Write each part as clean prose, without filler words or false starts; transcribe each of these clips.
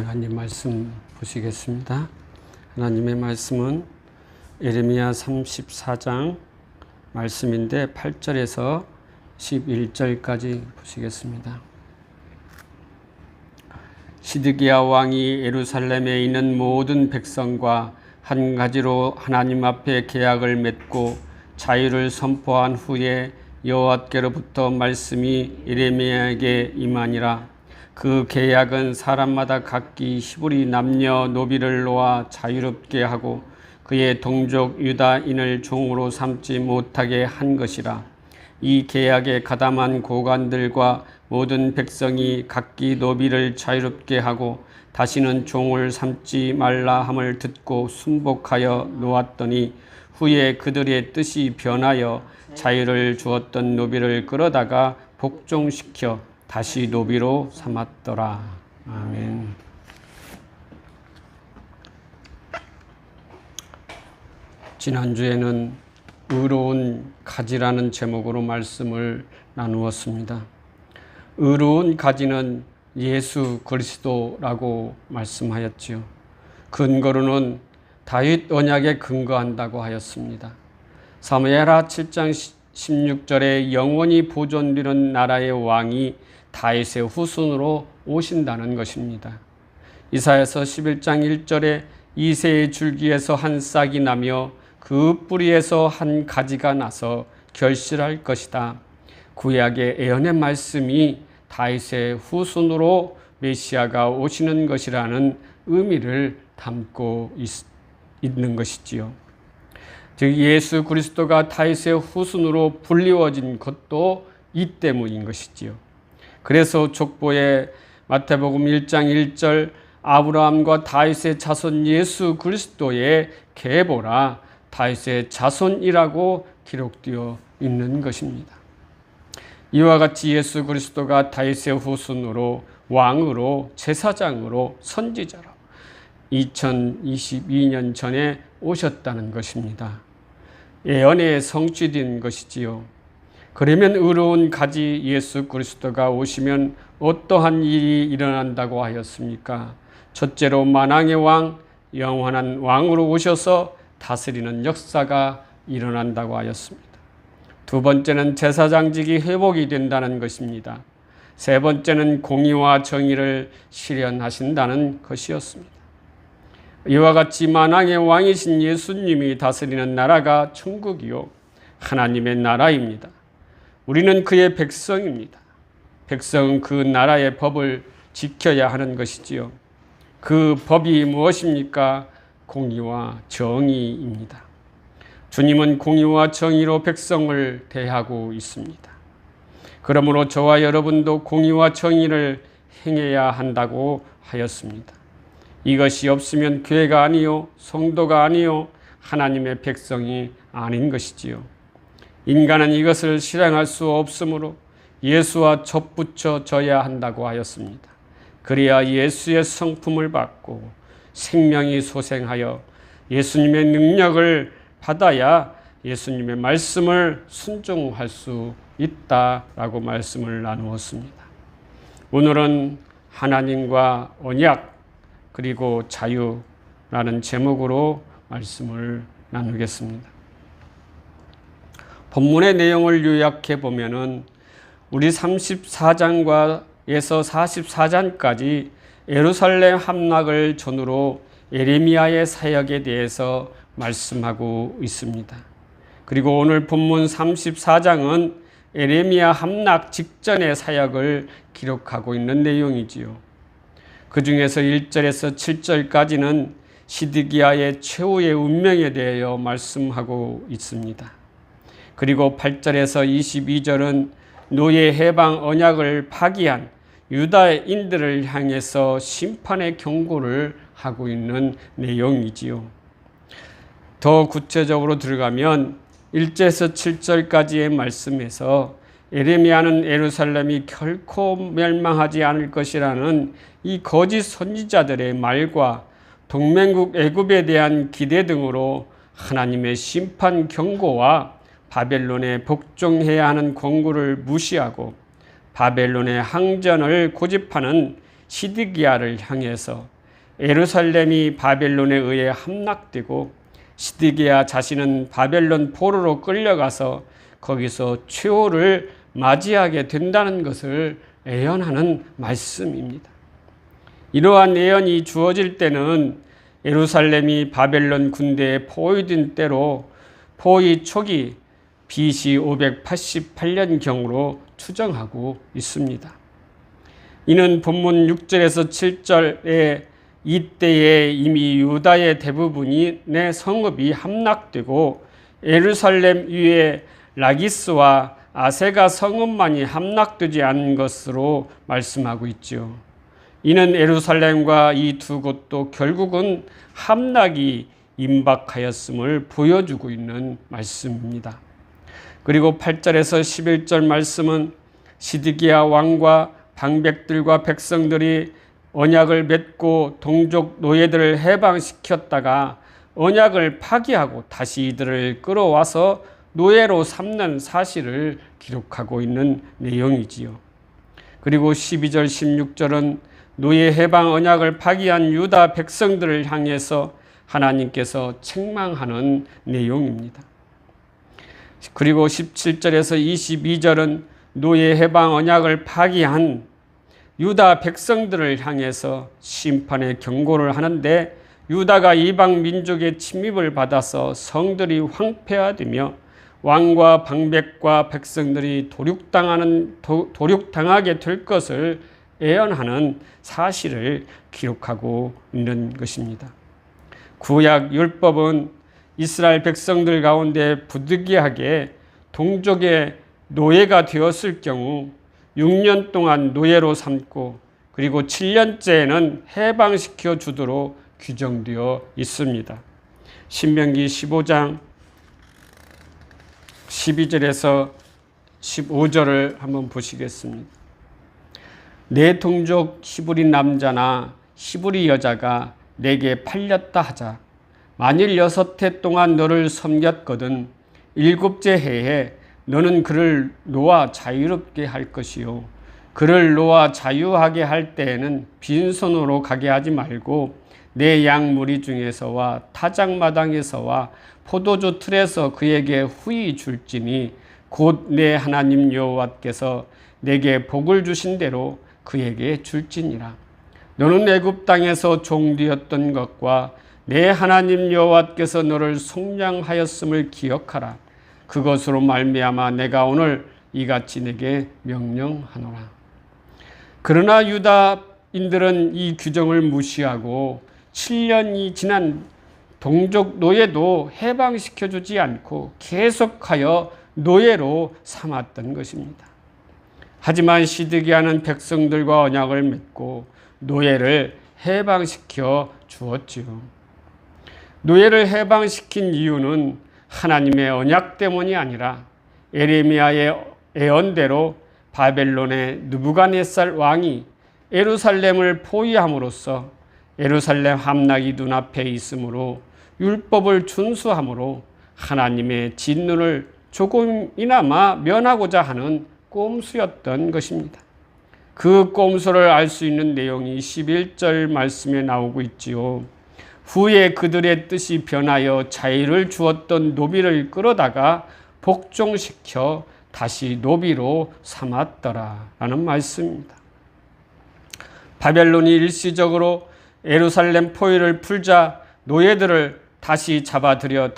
하나님 말씀 보시겠습니다. 하나님의 말씀은 예레미야 34장 말씀인데 8절에서 11절까지 보시겠습니다. 시드기야 왕이 예루살렘에 있는 모든 백성과 한 가지로 하나님 앞에 계약을 맺고 자유를 선포한 후에 여호와께로부터 말씀이 예레미야에게 임하니라. 그 계약은 사람마다 각기 히브리 남녀 노비를 놓아 자유롭게 하고 그의 동족 유다인을 종으로 삼지 못하게 한 것이라. 이 계약에 가담한 고관들과 모든 백성이 각기 노비를 자유롭게 하고 다시는 종을 삼지 말라 함을 듣고 순복하여 놓았더니 후에 그들의 뜻이 변하여 자유를 주었던 노비를 끌어다가 복종시켜 다시 노비로 삼았더라. 아멘. 지난주에는 의로운 가지라는 제목으로 말씀을 나누었습니다. 의로운 가지는 예수 그리스도라고 말씀하였지요. 근거로는 다윗 언약에 근거한다고 하였습니다. 사무엘하 7장 16절에 영원히 보존되는 나라의 왕이 다윗의 후손으로 오신다는 것입니다. 이사야서 11장 1절에 이새의 줄기에서 한 싹이 나며 그 뿌리에서 한 가지가 나서 결실할 것이다. 구약의 예언의 말씀이 다윗의 후손으로 메시아가 오시는 것이라는 의미를 담고 있는 것이지요. 즉 예수 그리스도가 다윗의 후손으로 불리워진 것도 이 때문인 것이지요. 그래서 족보의 마태복음 1장 1절 아브라함과 다윗의 자손 예수 그리스도의 계보라 다윗의 자손이라고 기록되어 있는 것입니다. 이와 같이 예수 그리스도가 다윗의 후손으로 왕으로 제사장으로 선지자로 2022년 전에 오셨다는 것입니다. 예언에 성취된 것이지요. 그러면 의로운 가지 예수 그리스도가 오시면 어떠한 일이 일어난다고 하였습니까? 첫째로 만왕의 왕, 영원한 왕으로 오셔서 다스리는 역사가 일어난다고 하였습니다. 두 번째는 제사장직이 회복이 된다는 것입니다. 세 번째는 공의와 정의를 실현하신다는 것이었습니다. 이와 같이 만왕의 왕이신 예수님이 다스리는 나라가 천국이요 하나님의 나라입니다. 우리는 그의 백성입니다. 백성은 그 나라의 법을 지켜야 하는 것이지요. 그 법이 무엇입니까? 공의와 정의입니다. 주님은 공의와 정의로 백성을 대하고 있습니다. 그러므로 저와 여러분도 공의와 정의를 행해야 한다고 하였습니다. 이것이 없으면 교회가 아니요 성도가 아니요 하나님의 백성이 아닌 것이지요. 인간은 이것을 실행할 수 없으므로 예수와 접붙여져야 한다고 하였습니다. 그래야 예수의 성품을 받고 생명이 소생하여 예수님의 능력을 받아야 예수님의 말씀을 순종할 수 있다라고 말씀을 나누었습니다. 오늘은 하나님과 언약 그리고 자유라는 제목으로 말씀을 나누겠습니다. 본문의 내용을 요약해 보면은 우리 34장에서 44장까지 예루살렘 함락을 전후로 예레미야의 사역에 대해서 말씀하고 있습니다. 그리고 오늘 본문 34장은 예레미야 함락 직전의 사역을 기록하고 있는 내용이지요. 그 중에서 1절에서 7절까지는 시드기야의 최후의 운명에 대하여 말씀하고 있습니다. 그리고 8절에서 22절은 노예 해방 언약을 파기한 유다인들을 향해서 심판의 경고를 하고 있는 내용이지요. 더 구체적으로 들어가면 1절에서 7절까지의 말씀에서 예레미야는 예루살렘이 결코 멸망하지 않을 것이라는 이 거짓 선지자들의 말과 동맹국 애굽에 대한 기대 등으로 하나님의 심판 경고와 바벨론에 복종해야 하는 권고를 무시하고 바벨론의 항전을 고집하는 시드기야를 향해서 예루살렘이 바벨론에 의해 함락되고 시드기야 자신은 바벨론 포로로 끌려가서 거기서 최후를 맞이하게 된다는 것을 예언하는 말씀입니다. 이러한 예언이 주어질 때는 예루살렘이 바벨론 군대에 포위된 때로 포위 초기 BC 588년경으로 추정하고 있습니다. 이는 본문 6절에서 7절에 이때에 이미 유다의 대부분의 성읍이 함락되고 예루살렘 위에 라기스와 아세가 성읍만이 함락되지 않은 것으로 말씀하고 있죠. 이는 예루살렘과 이 두 곳도 결국은 함락이 임박하였음을 보여주고 있는 말씀입니다. 그리고 8절에서 11절 말씀은 시드기야 왕과 방백들과 백성들이 언약을 맺고 동족 노예들을 해방시켰다가 언약을 파기하고 다시 이들을 끌어와서 노예로 삼는 사실을 기록하고 있는 내용이지요. 그리고 12절 16절은 노예 해방 언약을 파기한 유다 백성들을 향해서 하나님께서 책망하는 내용입니다. 그리고 17절에서 22절은 노예 해방 언약을 파기한 유다 백성들을 향해서 심판의 경고를 하는데 유다가 이방 민족의 침입을 받아서 성들이 황폐화되며 왕과 방백과 백성들이 도륙당하게 될 것을 예언하는 사실을 기록하고 있는 것입니다. 구약 율법은 이스라엘 백성들 가운데 부득이하게 동족의 노예가 되었을 경우 6년 동안 노예로 삼고 그리고 7년째에는 해방시켜 주도록 규정되어 있습니다. 신명기 15장 12절에서 15절을 한번 보시겠습니다. 내 동족 히브리 남자나 히브리 여자가 내게 팔렸다 하자. 만일 6해 동안 너를 섬겼거든 7째 해에 너는 그를 놓아 자유롭게 할 것이요. 그를 놓아 자유하게 할 때에는 빈손으로 가게 하지 말고 내 양 무리 중에서와 타작마당에서와 포도주 틀에서 그에게 후히 줄지니 곧 내 하나님 여호와께서 내게 복을 주신 대로 그에게 줄지니라. 너는 애굽 땅에서 종되었던 것과 내 하나님 여호와께서 너를 속량하였음을 기억하라. 그것으로 말미암아 내가 오늘 이같이 내게 명령하노라. 그러나 유다인들은 이 규정을 무시하고 7년이 지난 동족 노예도 해방시켜주지 않고 계속하여 노예로 삼았던 것입니다. 하지만 시드기야는 백성들과 언약을 맺고 노예를 해방시켜 주었지요. 노예를 해방시킨 이유는 하나님의 언약 때문이 아니라 예레미야의 예언대로 바벨론의 느부갓네살 왕이 예루살렘을 포위함으로써 예루살렘 함락이 눈앞에 있으므로 율법을 준수함으로 하나님의 진노를 조금이나마 면하고자 하는 꼼수였던 것입니다. 그 꼼수를 알 수 있는 내용이 11절 말씀에 나오고 있지요. 후에 그들의 뜻이 변하여 자유를 주었던 노비를 끌어다가 복종시켜 다시 노비로 삼았더라 라는 말씀입니다. 바벨론이 일시적으로 예루살렘 포위를 풀자 노예들을 다시 잡아들여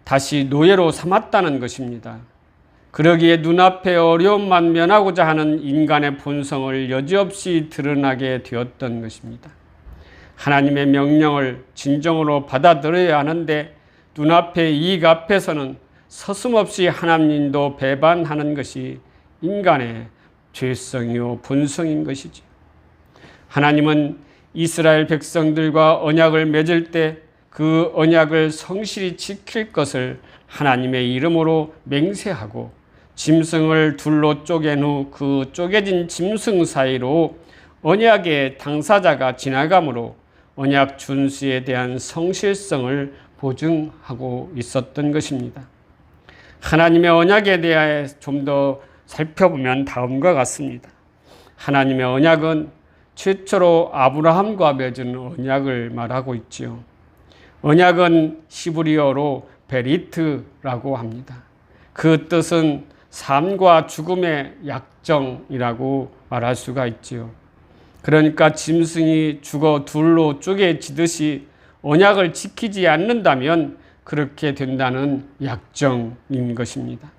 다시 노예로 삼았다는 것입니다. 그러기에 눈앞에 어려움만 면하고자 하는 인간의 본성을 여지없이 드러나게 되었던 것입니다. 하나님의 명령을 진정으로 받아들여야 하는데 눈앞의 이익 앞에서는 서슴없이 하나님도 배반하는 것이 인간의 죄성이요 본성인 것이지. 하나님은 이스라엘 백성들과 언약을 맺을 때 그 언약을 성실히 지킬 것을 하나님의 이름으로 맹세하고 짐승을 둘로 쪼갠 후 그 쪼개진 짐승 사이로 언약의 당사자가 지나가므로 언약 준수에 대한 성실성을 보증하고 있었던 것입니다. 하나님의 언약에 대해 좀 더 살펴보면 다음과 같습니다. 하나님의 언약은 최초로 아브라함과 맺은 언약을 말하고 있지요. 언약은 히브리어로 베리트라고 합니다. 그 뜻은 삶과 죽음의 약정이라고 말할 수가 있지요. 그러니까 짐승이 죽어 둘로 쪼개지듯이 언약을 지키지 않는다면 그렇게 된다는 약정인 것입니다.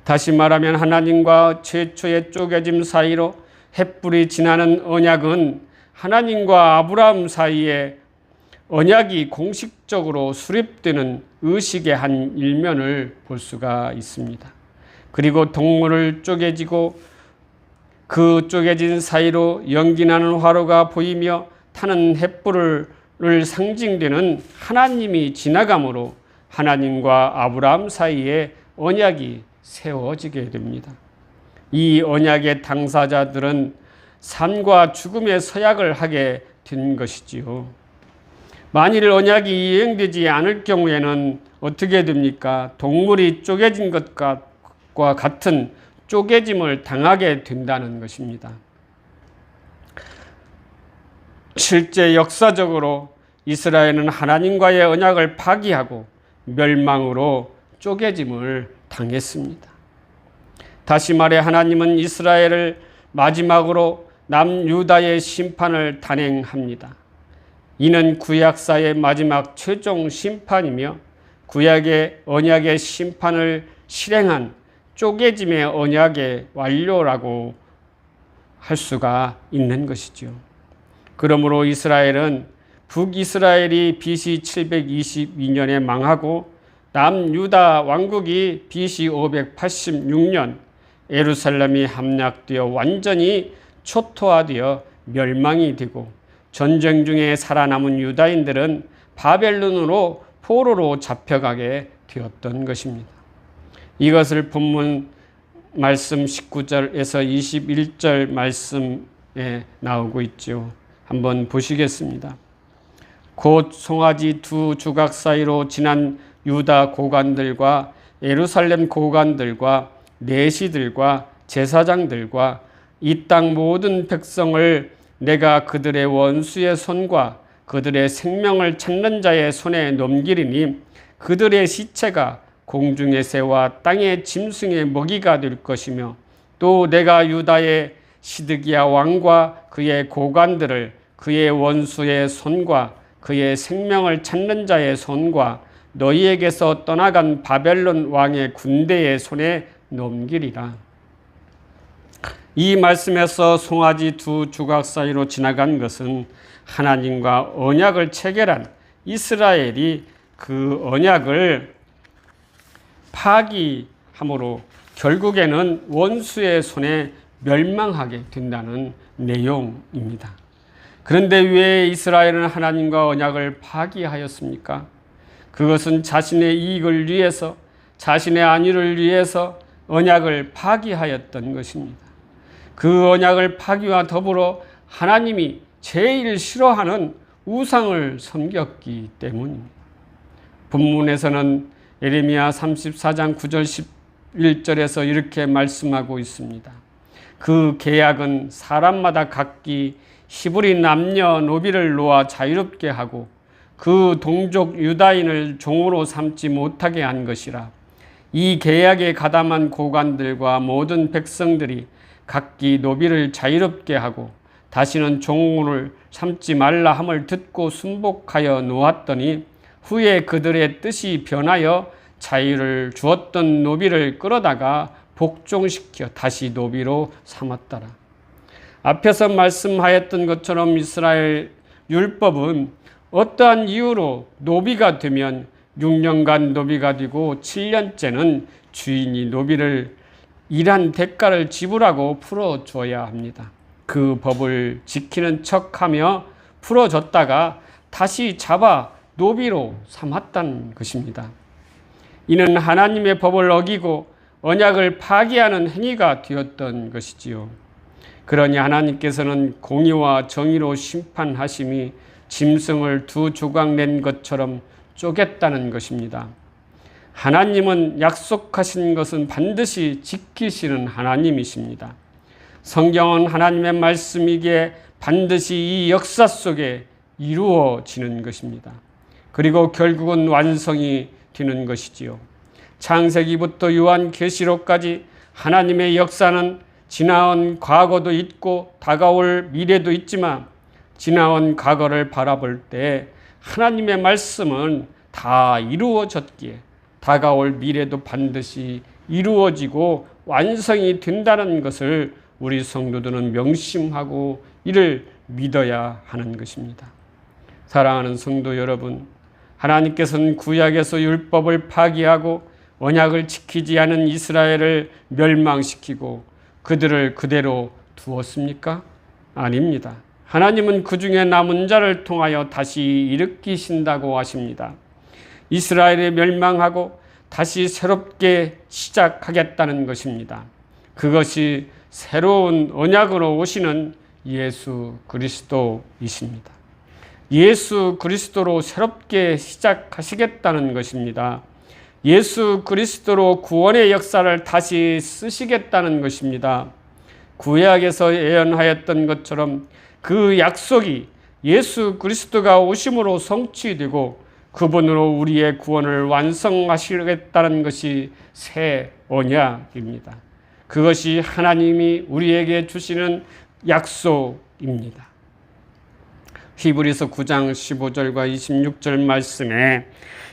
다시 말하면 하나님과 최초의 쪼개짐 사이로 햇불이 지나는 언약은 하나님과 아브라함 사이에 언약이 공식적으로 수립되는 의식의 한 일면을 볼 수가 있습니다. 그리고 동물을 쪼개지고 그 쪼개진 사이로 연기나는 화로가 보이며 타는 햇불을 상징되는 하나님이 지나감으로 하나님과 아브라함 사이에 언약이 세워지게 됩니다. 이 언약의 당사자들은 삶과 죽음의 서약을 하게 된 것이지요. 만일 언약이 이행되지 않을 경우에는 어떻게 됩니까? 동물이 쪼개진 것과 같은 쪼개짐을 당하게 된다는 것입니다. 실제 역사적으로 이스라엘은 하나님과의 언약을 파기하고 멸망으로 쪼개짐을 당했습니다. 다시 말해 하나님은 이스라엘을 마지막으로 남유다의 심판을 단행합니다. 이는 구약사의 마지막 최종 심판이며 구약의 언약의 심판을 실행한 쪼개짐의 언약의 완료라고 할 수가 있는 것이죠. 그러므로 이스라엘은 북이스라엘이 BC 722년에 망하고 남유다 왕국이 BC 586년 예루살렘이 함락되어 완전히 초토화되어 멸망이 되고 전쟁 중에 살아남은 유다인들은 바벨론으로 포로로 잡혀가게 되었던 것입니다. 이것을 본문 말씀 19절에서 21절 말씀에 나오고 있죠. 한번 보시겠습니다. 곧 송아지 두 주각 사이로 지난 유다 고관들과 예루살렘 고관들과 내시들과 제사장들과 이 땅 모든 백성을 내가 그들의 원수의 손과 그들의 생명을 찾는 자의 손에 넘기리니 그들의 시체가 공중의 새와 땅의 짐승의 먹이가 될 것이며 또 내가 유다의 시드기야 왕과 그의 고관들을 그의 원수의 손과 그의 생명을 찾는 자의 손과 너희에게서 떠나간 바벨론 왕의 군대의 손에 넘기리라. 이 말씀에서 송아지 두 주각 사이로 지나간 것은 하나님과 언약을 체결한 이스라엘이 그 언약을 파기함으로 결국에는 원수의 손에 멸망하게 된다는 내용입니다. 그런데 왜 이스라엘은 하나님과 언약을 파기하였습니까? 그것은 자신의 이익을 위해서, 자신의 안위를 위해서 언약을 파기하였던 것입니다. 그 언약을 파기와 더불어 하나님이 제일 싫어하는 우상을 섬겼기 때문입니다. 본문에서는 예레미야 34장 9절 11절에서 이렇게 말씀하고 있습니다. 그 계약은 사람마다 각기 히브리 남녀노비를 놓아 자유롭게 하고 그 동족 유다인을 종으로 삼지 못하게 한 것이라. 이 계약에 가담한 고관들과 모든 백성들이 각기 노비를 자유롭게 하고 다시는 종을 삼지 말라 함을 듣고 순복하여 놓았더니 후에 그들의 뜻이 변하여 자유를 주었던 노비를 끌어다가 복종시켜 다시 노비로 삼았더라. 앞에서 말씀하였던 것처럼 이스라엘 율법은 어떠한 이유로 노비가 되면 6년간 노비가 되고 7년째는 주인이 노비를 일한 대가를 지불하고 풀어줘야 합니다. 그 법을 지키는 척하며 풀어줬다가 다시 잡아 노비로 삼았다는 것입니다. 이는 하나님의 법을 어기고 언약을 파기하는 행위가 되었던 것이지요. 그러니 하나님께서는 공의와 정의로 심판하심이 짐승을 두 조각 낸 것처럼 쪼갰다는 것입니다. 하나님은 약속하신 것은 반드시 지키시는 하나님이십니다. 성경은 하나님의 말씀이기에 반드시 이 역사 속에 이루어지는 것입니다. 그리고 결국은 완성이 되는 것이지요. 창세기부터 요한계시록까지 하나님의 역사는 지나온 과거도 있고 다가올 미래도 있지만 지나온 과거를 바라볼 때 하나님의 말씀은 다 이루어졌기에 다가올 미래도 반드시 이루어지고 완성이 된다는 것을 우리 성도들은 명심하고 이를 믿어야 하는 것입니다. 사랑하는 성도 여러분, 하나님께서는 구약에서 율법을 파기하고 언약을 지키지 않은 이스라엘을 멸망시키고 그들을 그대로 두었습니까? 아닙니다. 하나님은 그 중에 남은 자를 통하여 다시 일으키신다고 하십니다. 이스라엘이 멸망하고 다시 새롭게 시작하겠다는 것입니다. 그것이 새로운 언약으로 오시는 예수 그리스도이십니다. 예수 그리스도로 새롭게 시작하시겠다는 것입니다. 예수 그리스도로 구원의 역사를 다시 쓰시겠다는 것입니다. 구약에서 예언하였던 것처럼 그 약속이 예수 그리스도가 오심으로 성취되고 그분으로 우리의 구원을 완성하시겠다는 것이 새 언약입니다. 그것이 하나님이 우리에게 주시는 약속입니다. 히브리서 9장 15절과 26절 말씀에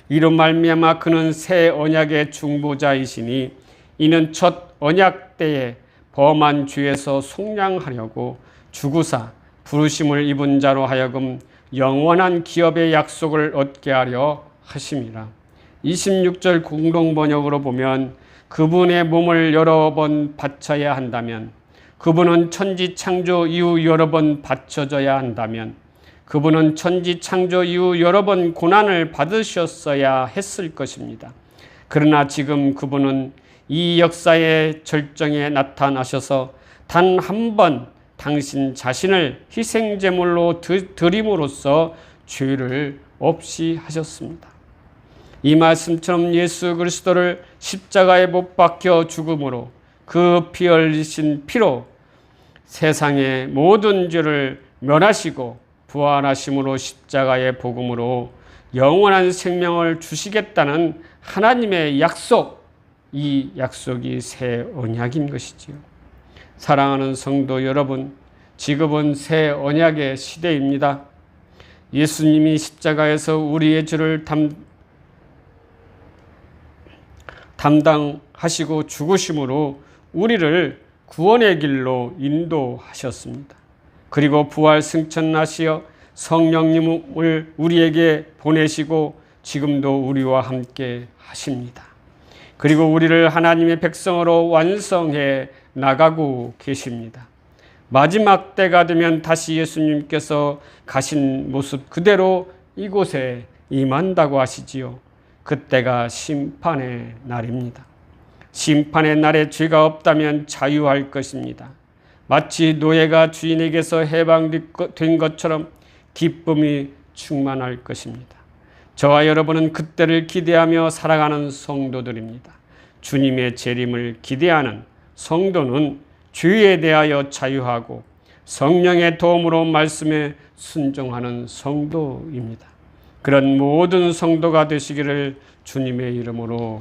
이로 말미암아 그는 새 언약의 중보자이시니 이는 첫 언약 때에 범한 죄에서 속량하려고 죽으사 부르심을 입은 자로 하여금 영원한 기업의 약속을 얻게 하려 하심이라. 26절 공동번역으로 보면 그분의 몸을 여러 번 바쳐야 한다면, 그분은 천지 창조 이후 여러 번 바쳐져야 한다면, 그분은 천지 창조 이후 여러 번 고난을 받으셨어야 했을 것입니다. 그러나 지금 그분은 이 역사의 절정에 나타나셔서 단 한 번 당신 자신을 희생제물로 드림으로써 죄를 없이 하셨습니다. 이 말씀처럼 예수 그리스도를 십자가에 못 박혀 죽음으로 그 피 흘리신 피로 세상의 모든 죄를 멸하시고 부활하심으로 십자가의 복음으로 영원한 생명을 주시겠다는 하나님의 약속, 이 약속이 새 언약인 것이지요. 사랑하는 성도 여러분, 지금은 새 언약의 시대입니다. 예수님이 십자가에서 우리의 죄를 담당하시고 죽으심으로 우리를 구원의 길로 인도하셨습니다. 그리고 부활 승천하시어 성령님을 우리에게 보내시고 지금도 우리와 함께 하십니다. 그리고 우리를 하나님의 백성으로 완성해 나가고 계십니다. 마지막 때가 되면 다시 예수님께서 가신 모습 그대로 이곳에 임한다고 하시지요. 그때가 심판의 날입니다. 심판의 날에 죄가 없다면 자유할 것입니다. 마치 노예가 주인에게서 해방된 것처럼 기쁨이 충만할 것입니다. 저와 여러분은 그때를 기대하며 살아가는 성도들입니다. 주님의 재림을 기대하는 성도는 죄에 대하여 자유하고 성령의 도움으로 말씀에 순종하는 성도입니다. 그런 모든 성도가 되시기를 주님의 이름으로